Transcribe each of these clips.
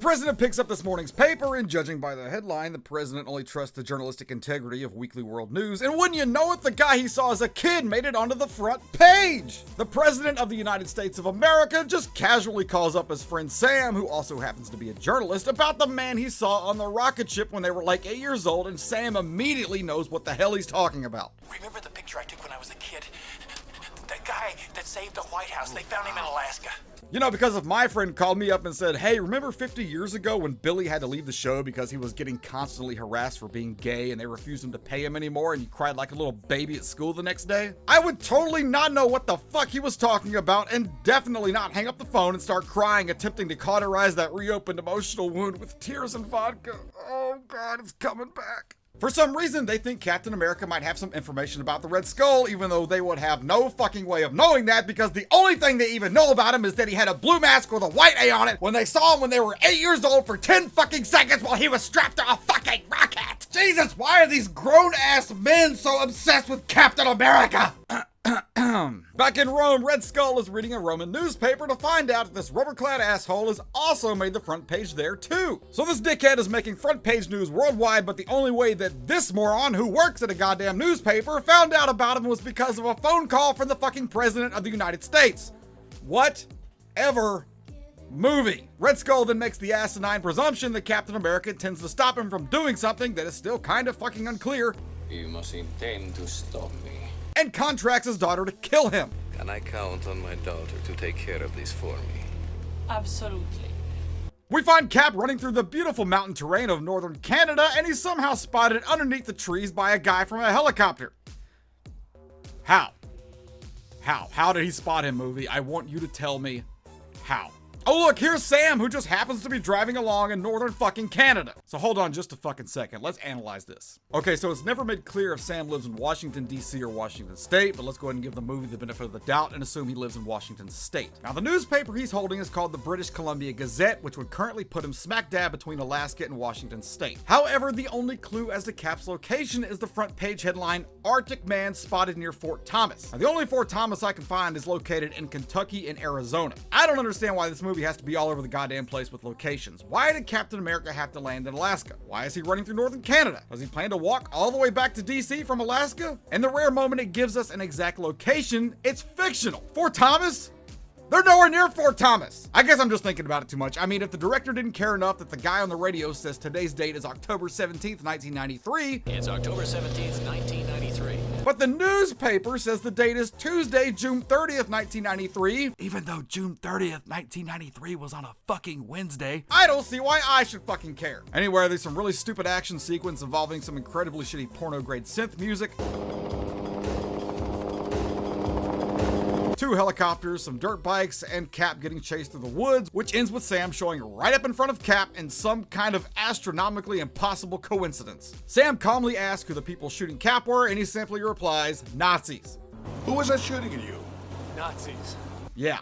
president picks up this morning's paper, and judging by the headline, the president only trusts the journalistic integrity of Weekly World News. And wouldn't you know it, the guy he saw as a kid made it onto the front page. The president of the United States of America just casually calls up his friend Sam, who also happens to be a journalist, about the man he saw on the rocket ship when they were like 8 years old, and Sam immediately knows what the hell he's talking about. Remember the picture I took when I was a kid? That guy that saved the White House, they found him in Alaska. You know, because if my friend called me up and said, hey, remember 50 years ago when Billy had to leave the show because he was getting constantly harassed for being gay and they refused him to pay him anymore and he cried like a little baby at school the next day? I would totally not know what the fuck he was talking about and definitely not hang up the phone and start crying, attempting to cauterize that reopened emotional wound with tears and vodka. Oh God, it's coming back. For some reason, they think Captain America might have some information about the Red Skull, even though they would have no fucking way of knowing that because the only thing they even know about him is that he had a blue mask with a white A on it when they saw him when they were 8 years old for 10 fucking seconds while he was strapped to a fucking rocket. Jesus, why are these grown-ass men so obsessed with Captain America? Back in Rome, Red Skull is reading a Roman newspaper to find out that this rubber-clad asshole has also made the front page there too. So this dickhead is making front page news worldwide, but the only way that this moron who works at a goddamn newspaper found out about him was because of a phone call from the fucking president of the United States. Whatever movie. Red Skull then makes the asinine presumption that Captain America intends to stop him from doing something that is still kind of fucking unclear. You must intend to stop me. And contracts his daughter to kill him. Can I count on my daughter to take care of this for me? Absolutely. We find Cap running through the beautiful mountain terrain of northern Canada, and he's somehow spotted underneath the trees by a guy from a helicopter. How? How did he spot him, movie? I want you to tell me how. Oh look, here's Sam, who just happens to be driving along in northern fucking Canada. So hold on just a fucking second, let's analyze this. Okay, so it's never made clear if Sam lives in Washington, D.C. or Washington State, but let's go ahead and give the movie the benefit of the doubt and assume he lives in Washington State. Now the newspaper he's holding is called the British Columbia Gazette, which would currently put him smack dab between Alaska and Washington State. However, the only clue as to Cap's location is the front page headline, Arctic Man Spotted Near Fort Thomas. Now the only Fort Thomas I can find is located in Kentucky and Arizona. I don't understand why this movie has to be all over the goddamn place with locations. Why did Captain America have to land in Alaska? Why is he running through northern Canada? Does he plan to walk all the way back to DC from Alaska? And the rare moment it gives us an exact location, it's fictional. Fort Thomas? They're nowhere near Fort Thomas. I guess I'm just thinking about it too much. I mean, if the director didn't care enough that the guy on the radio says today's date is October 17th, 1993. It's October 17th, 1993. But the newspaper says the date is Tuesday, June 30th, 1993. Even though June 30th, 1993 was on a fucking Wednesday, I don't see why I should fucking care. Anyway, there's some really stupid action sequence involving some incredibly shitty porno-grade synth music. 2 helicopters, some dirt bikes, and Cap getting chased through the woods, which ends with Sam showing right up in front of Cap in some kind of astronomically impossible coincidence. Sam calmly asks who the people shooting Cap were, and he simply replies, Nazis. Who was that shooting at you? Nazis. Yeah,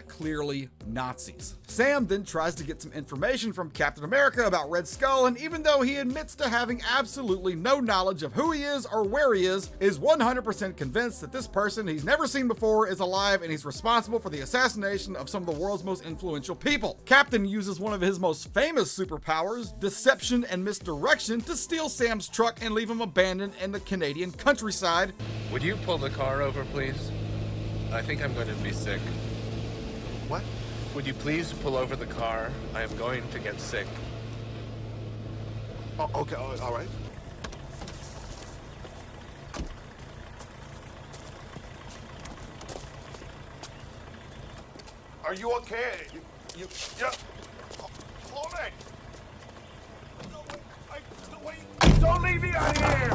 clearly Nazis. Sam then tries to get some information from Captain America about Red Skull, and even though he admits to having absolutely no knowledge of who he is or where he is 100% convinced that this person he's never seen before is alive and he's responsible for the assassination of some of the world's most influential people. Captain uses one of his most famous superpowers, deception and misdirection, to steal Sam's truck and leave him abandoned in the Canadian countryside. Would you pull the car over, please? I think I'm going to be sick. What? Would you please pull over the car? I am going to get sick. Oh, okay, all right. Are you okay? Yeah. Hold it. No, wait. Don't leave me out here.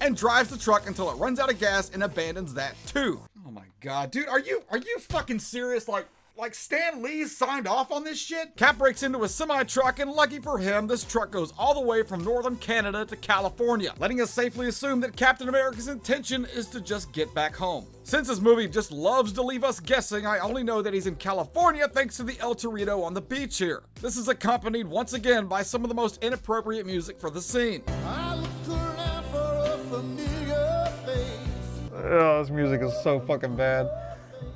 And drives the truck until it runs out of gas and abandons that too. Oh my god, dude, are you fucking serious? Like Stan Lee signed off on this shit? Cap breaks into a semi-truck, and lucky for him, this truck goes all the way from northern Canada to California, letting us safely assume that Captain America's intention is to just get back home. Since this movie just loves to leave us guessing, I only know that he's in California thanks to the El Torito on the beach here. This is accompanied once again by some of the most inappropriate music for the scene. Oh, this music is so fucking bad.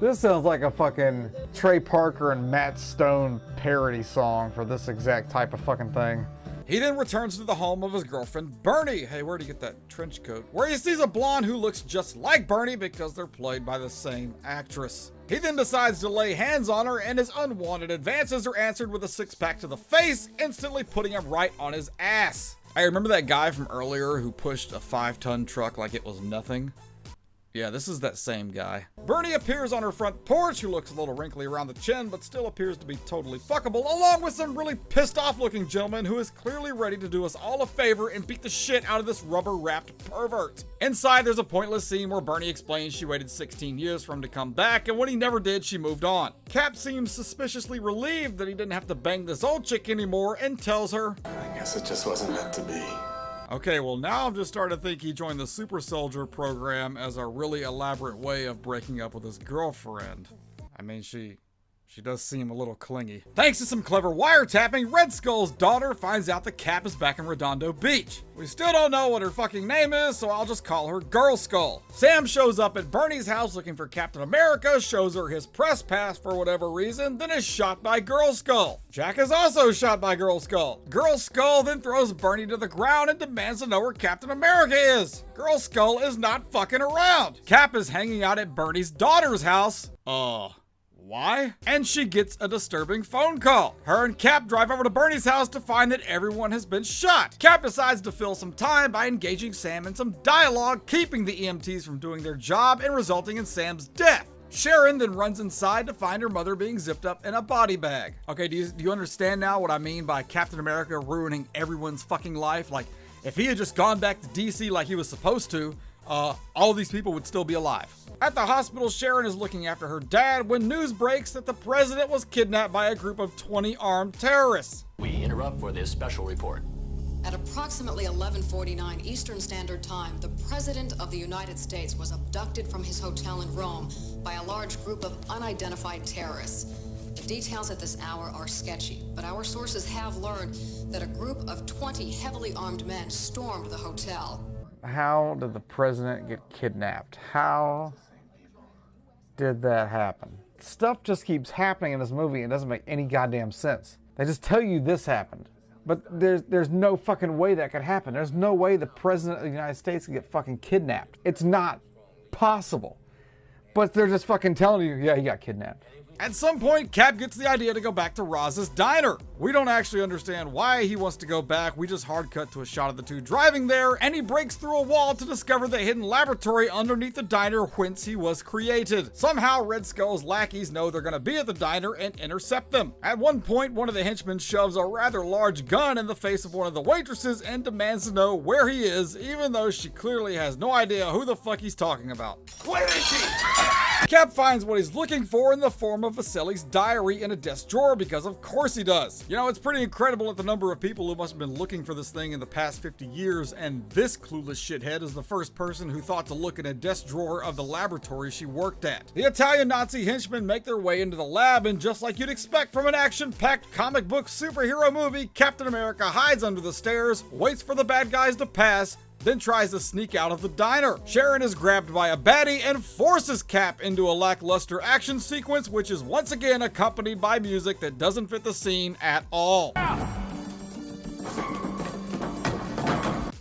This sounds like a fucking Trey Parker and Matt Stone parody song for this exact type of fucking thing. He then returns to the home of his girlfriend, Bernie. Hey, where'd he get that trench coat? Where he sees a blonde who looks just like Bernie because they're played by the same actress. He then decides to lay hands on her, and his unwanted advances are answered with a six-pack to the face, instantly putting him right on his ass. Hey, remember that guy from earlier who pushed a 5-ton truck like it was nothing? Yeah, this is that same guy. Bernie appears on her front porch, who looks a little wrinkly around the chin, but still appears to be totally fuckable, along with some really pissed off looking gentleman who is clearly ready to do us all a favor and beat the shit out of this rubber-wrapped pervert. Inside, there's a pointless scene where Bernie explains she waited 16 years for him to come back, and when he never did, she moved on. Cap seems suspiciously relieved that he didn't have to bang this old chick anymore and tells her, I guess it just wasn't meant to be. okay, well now I'm just starting to think he joined the Super Soldier program as a really elaborate way of breaking up with his girlfriend. I mean, she does seem a little clingy. Thanks to some clever wiretapping, Red Skull's daughter finds out that Cap is back in Redondo Beach. We still don't know what her fucking name is, so I'll just call her Girl Skull. Sam shows up at Bernie's house looking for Captain America, shows her his press pass for whatever reason, then is shot by Girl Skull. Jack is also shot by Girl Skull. Girl Skull then throws Bernie to the ground and demands to know where Captain America is. Girl Skull is not fucking around. Cap is hanging out at Bernie's daughter's house. Why? And she gets a disturbing phone call. Her and Cap drive over to Bernie's house to find that everyone has been shot. Cap decides to fill some time by engaging Sam in some dialogue, keeping the EMTs from doing their job and resulting in Sam's death. Sharon then runs inside to find her mother being zipped up in a body bag. Okay, do you understand now what I mean by Captain America ruining everyone's fucking life? Like, if he had just gone back to DC like he was supposed to, all these people would still be alive. At the hospital, Sharon is looking after her dad when news breaks that the president was kidnapped by a group of 20 armed terrorists. We interrupt for this special report. At approximately 11:49 Eastern Standard Time, the President of the United States was abducted from his hotel in Rome by a large group of unidentified terrorists. The details at this hour are sketchy, but our sources have learned that a group of 20 heavily armed men stormed the hotel. How did the president get kidnapped? How did that happen? Stuff just keeps happening in this movie and it doesn't make any goddamn sense. They just tell you this happened, but there's no fucking way that could happen. There's no way the president of the United States could get fucking kidnapped. It's not possible. But they're just fucking telling you, yeah, he got kidnapped. At some point, Cap gets the idea to go back to Roz's diner. We don't actually understand why he wants to go back. We just hard cut to a shot of the two driving there, and he breaks through a wall to discover the hidden laboratory underneath the diner whence he was created. Somehow, Red Skull's lackeys know they're gonna be at the diner and intercept them. At one point, one of the henchmen shoves a rather large gun in the face of one of the waitresses and demands to know where he is, even though she clearly has no idea who the fuck he's talking about. Where is he? Cap finds what he's looking for in the form of Vasili's diary in a desk drawer, because of course he does. You know, it's pretty incredible at the number of people who must have been looking for this thing in the past 50 years, and this clueless shithead is the first person who thought to look in a desk drawer of the laboratory she worked at. The Italian Nazi henchmen make their way into the lab, and just like you'd expect from an action-packed comic book superhero movie, Captain America hides under the stairs, waits for the bad guys to pass, then tries to sneak out of the diner. Sharon is grabbed by a baddie and forces Cap into a lackluster action sequence, which is once again accompanied by music that doesn't fit the scene at all.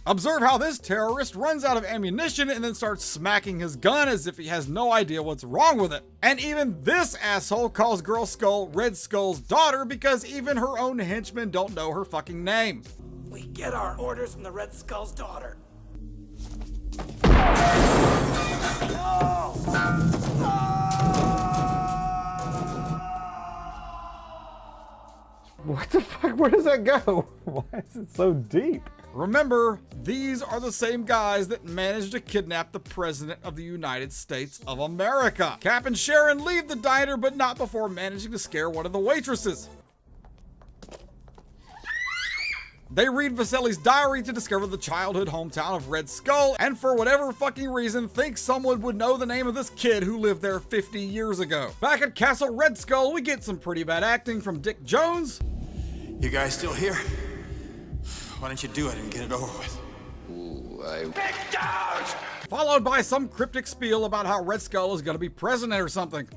Observe how this terrorist runs out of ammunition and then starts smacking his gun as if he has no idea what's wrong with it. And even this asshole calls Girl Skull Red Skull's daughter because even her own henchmen don't know her fucking name. We get our orders from the Red Skull's daughter. What the fuck? Where does that go? Why is it so deep? Remember, these are the same guys that managed to kidnap the President of the United States of America. Cap and Sharon leave the diner, but not before managing to scare one of the waitresses. They read Vasili's diary to discover the childhood hometown of Red Skull, and for whatever fucking reason, think someone would know the name of this kid who lived there 50 years ago. Back at Castle Red Skull, we get some pretty bad acting from Dick Jones. You guys still here? Why don't you do it and get it over with? Followed by some cryptic spiel about how Red Skull is gonna be president or something.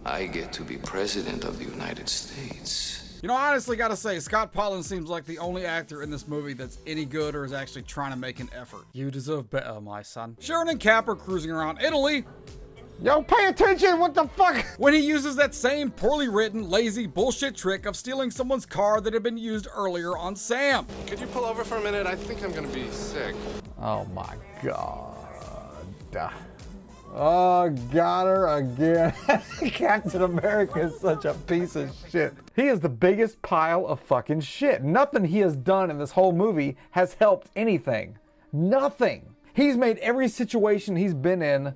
I get to be president of the United States. You know, I honestly gotta say, Scott Paulding seems like the only actor in this movie that's any good or is actually trying to make an effort. You deserve better, my son. Sharon and Cap are cruising around Italy. Yo, pay attention, what the fuck? When he uses that same poorly written, lazy bullshit trick of stealing someone's car that had been used earlier on Sam. Could you pull over for a minute? I think I'm gonna be sick. Oh my God. Oh, got her again. Captain America is such a piece of shit. He is the biggest pile of fucking shit. Nothing he has done in this whole movie has helped anything. Nothing. He's made every situation he's been in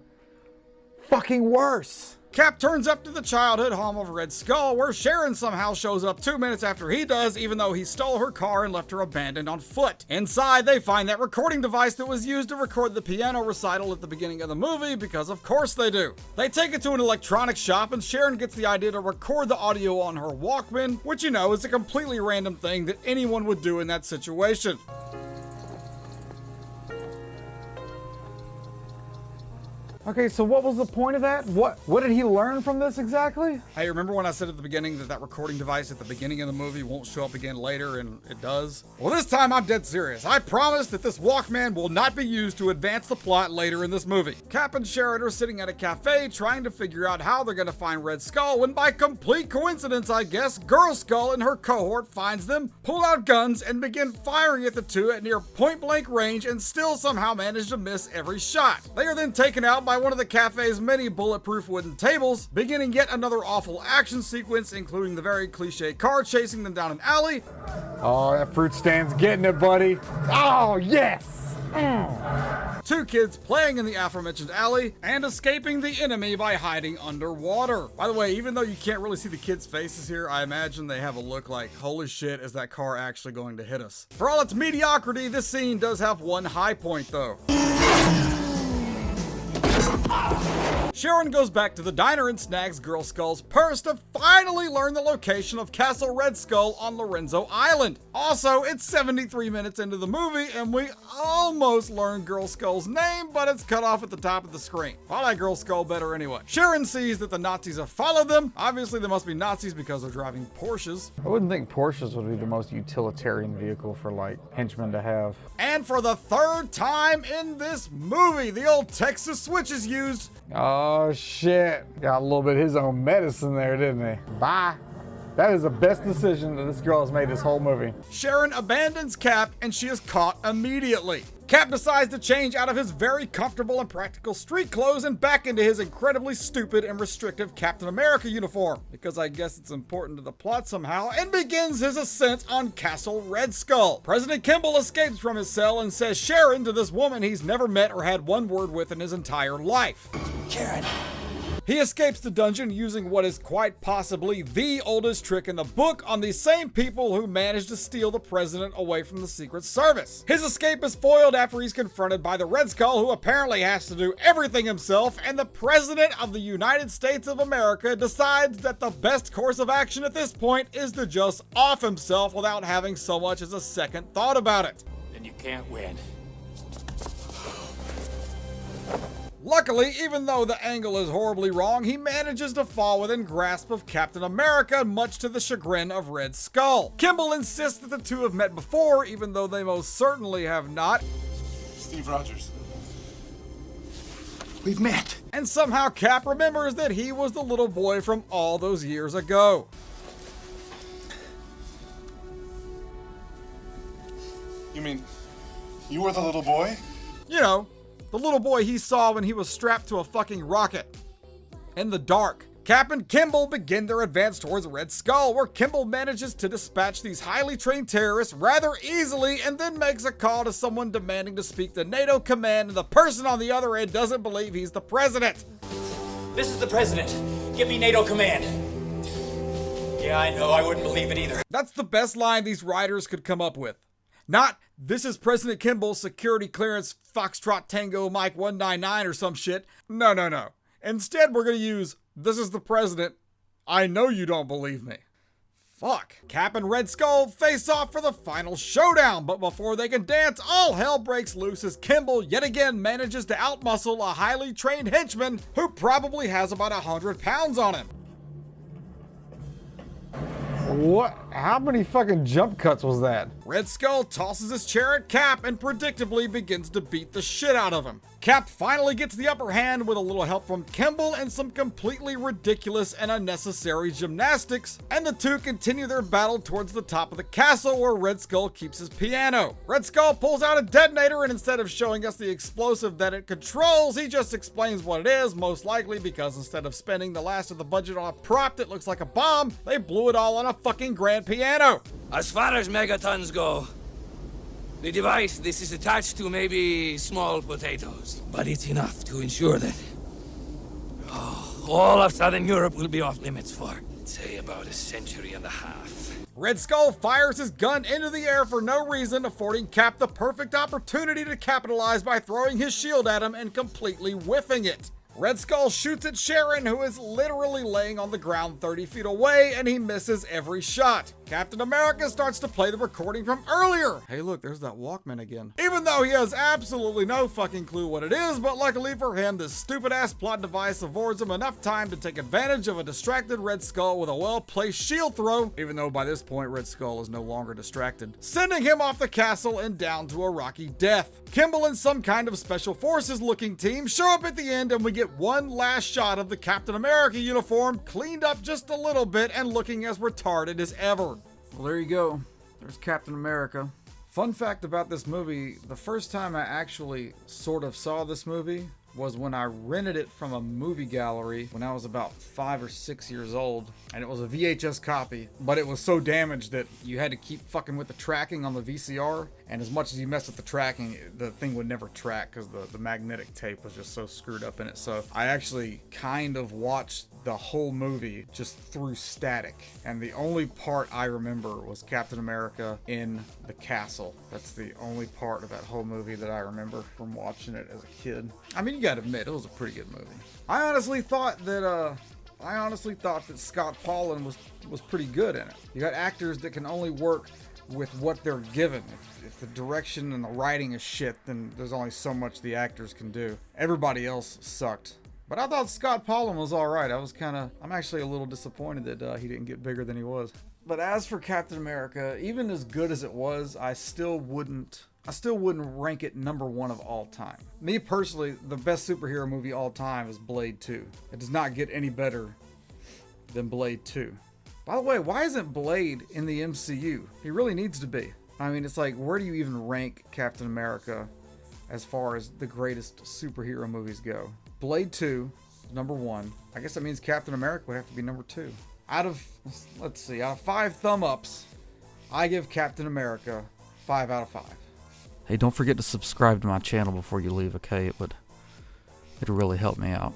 fucking worse. Cap turns up to the childhood home of Red Skull, where Sharon somehow shows up 2 minutes after he does, even though he stole her car and left her abandoned on foot. Inside, they find that recording device that was used to record the piano recital at the beginning of the movie, because of course they do. They take it to an electronics shop, and Sharon gets the idea to record the audio on her Walkman, which, you know, is a completely random thing that anyone would do in that situation. Okay, so what was the point of that? What did he learn from this exactly? Hey, remember when I said at the beginning that that recording device at the beginning of the movie won't show up again later, and it does? Well, this time I'm dead serious. I promise that this Walkman will not be used to advance the plot later in this movie. Cap and Sharon are sitting at a cafe trying to figure out how they're gonna find Red Skull, when by complete coincidence, I guess, Girl Skull and her cohort finds them, pull out guns, and begin firing at the two at near point-blank range, and still somehow manage to miss every shot. They are then taken out by one of the cafe's many bulletproof wooden tables, beginning yet another awful action sequence, including the very cliche car chasing them down an alley. Oh, that fruit stand's getting it, buddy. Oh, yes! Two kids playing in the aforementioned alley, and escaping the enemy by hiding underwater. By the way, even though you can't really see the kids' faces here, I imagine they have a look like, holy shit, is that car actually going to hit us? For all its mediocrity, this scene does have one high point though. Sharon goes back to the diner and snags Girl Skull's purse to finally learn the location of Castle Red Skull on Lorenzo Island. Also, it's 73 minutes into the movie and we almost learn Girl Skull's name, but it's cut off at the top of the screen. I like Girl Skull better anyway. Sharon sees that the Nazis have followed them. Obviously, they must be Nazis because they're driving Porsches. I wouldn't think Porsches would be the most utilitarian vehicle for, like, henchmen to have. And for the third time in this movie, the old Texas switch is used. Oh, shit. Got a little bit of his own medicine there, didn't he? Bye. That is the best decision that this girl has made this whole movie. Sharon abandons Cap and she is caught immediately. Cap decides to change out of his very comfortable and practical street clothes and back into his incredibly stupid and restrictive Captain America uniform, because I guess it's important to the plot somehow, and begins his ascent on Castle Red Skull. President Kimball escapes from his cell and says Sharon to this woman he's never met or had one word with in his entire life. Sharon. He escapes the dungeon using what is quite possibly the oldest trick in the book on the same people who managed to steal the president away from the Secret Service. His escape is foiled after he's confronted by the Red Skull, who apparently has to do everything himself, and the President of the United States of America decides that the best course of action at this point is to just off himself without having so much as a second thought about it. Then you can't win. Luckily, even though the angle is horribly wrong, he manages to fall within grasp of Captain America, much to the chagrin of Red Skull. Kimball insists that the two have met before, even though they most certainly have not. Steve Rogers. We've met. And somehow Cap remembers that he was the little boy from all those years ago. You mean, you were the little boy? You know, the little boy he saw when he was strapped to a fucking rocket. In the dark, Cap and Kimball begin their advance towards Red Skull, where Kimball manages to dispatch these highly trained terrorists rather easily and then makes a call to someone demanding to speak to NATO command, and the person on the other end doesn't believe he's the president. This is the president. Give me NATO command. Yeah, I know. I wouldn't believe it either. That's the best line these writers could come up with. Not, this is President Kimball, security clearance, Foxtrot Tango Mike 199 or some shit. No. Instead, we're gonna use, this is the president. I know you don't believe me. Fuck. Cap and Red Skull face off for the final showdown, but before they can dance, all hell breaks loose as Kimball yet again manages to outmuscle a highly trained henchman who probably has about 100 pounds on him. What? How many fucking jump cuts was that? Red Skull tosses his chair at Cap and predictably begins to beat the shit out of him. Cap finally gets the upper hand with a little help from Kimball and some completely ridiculous and unnecessary gymnastics, and the two continue their battle towards the top of the castle where Red Skull keeps his piano. Red Skull pulls out a detonator, and instead of showing us the explosive that it controls, he just explains what it is, most likely because instead of spending the last of the budget on a prop that looks like a bomb, they blew it all on a fucking grand piano. As far as megatons go, the device this is attached to may be small potatoes, but it's enough to ensure that all of Southern Europe will be off limits for, say, about a century and a half. Red Skull fires his gun into the air for no reason, affording Cap the perfect opportunity to capitalize by throwing his shield at him and completely whiffing it. Red Skull shoots at Sharon, who is literally laying on the ground 30 feet away, and he misses every shot. Captain America starts to play the recording from earlier. Hey look, there's that Walkman again. Even though he has absolutely no fucking clue what it is, but luckily for him, this stupid ass plot device affords him enough time to take advantage of a distracted Red Skull with a well-placed shield throw, even though by this point Red Skull is no longer distracted, sending him off the castle and down to a rocky death. Kimball and some kind of special forces looking team show up at the end, and we get one last shot of the Captain America uniform cleaned up just a little bit and looking as retarded as ever. Well, there you go. There's Captain America. Fun fact about this movie, the first time I actually sort of saw this movie was when I rented it from a movie gallery when I was about 5 or 6 years old, and it was a VHS copy, but it was so damaged that you had to keep fucking with the tracking on the VCR, and as much as you messed with the tracking, the thing would never track because the magnetic tape was just so screwed up in it. So I actually kind of watched the whole movie just through static, and the only part I remember was Captain America in the castle. That's the only part of that whole movie that I remember from watching it as a kid. I mean, you gotta admit, it was a pretty good movie. I honestly thought that Scott Pauling was pretty good in it. You got actors that can only work with what they're given. If the direction and the writing is shit, then there's only so much the actors can do. Everybody else sucked. But I thought Scott Pauling was alright. I'm actually a little disappointed that he didn't get bigger than he was. But as for Captain America, even as good as it was, I still wouldn't rank it number one of all time. Me personally, the best superhero movie all time is Blade 2. It does not get any better than Blade 2. By the way, why isn't Blade in the MCU? He really needs to be. I mean, it's like, where do you even rank Captain America as far as the greatest superhero movies go? Blade 2 is number 1. I guess that means Captain America would have to be number 2. Out of 5 thumb ups, I give Captain America 5 out of 5. Hey, don't forget to subscribe to my channel before you leave, okay? It'd really help me out.